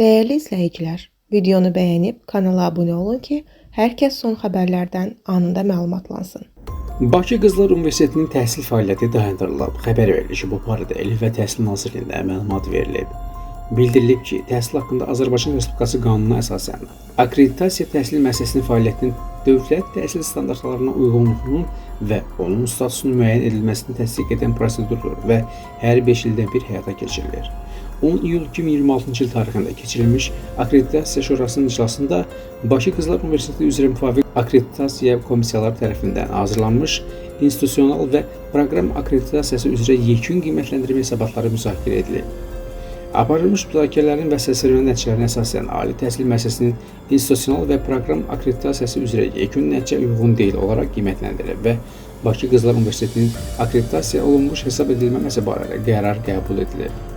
Değerli izləyicilər, videonu bəyənib kanala abunə olun ki, hər kəs son xəbərlərdən anında məlumatlansın. Bakı Qızlar Universitetinin təhsil fəaliyyəti dayandırılıb. Xəbər verilişi bu barədə Elm və Təhsil Nazirliyində məlumat verilib. Bildirilib ki, təhsil haqqında Azərbaycan Respublikası qanununa əsasən akkreditasiya təhsil müəssisəsinin fəaliyyətinin dövlət təhsil standartlarına uyğunluğunun və onun statusunun müəyyən edilməsini təsdiq edən prosedurdur və hər 5 ildə bir həyata keçirilir. 10 iyul 2026-cı il tarixində keçirilmiş Akkreditasiya Şurasının iclasında Bakı Qızlar Universiteti üzrə müvafiq akkreditasiya komissiyaları tərəfindən hazırlanmış institusional və proqram akkreditasiyası üzrə yekun qiymətləndirmə hesabatları müzakirə edilib. Aparılmış müzakirələrin və səsvermə nəticələrinə əsasən ali təhsil müəssisəsinin institusional və proqram akkreditasiyası üzrə yekun nəticə uyğun deyil olaraq qiymətləndirilib və Bakı Qızlar Universitetinin akkreditasiya olunmuş hesab edilməməsi barədə qərar qəbul edilib.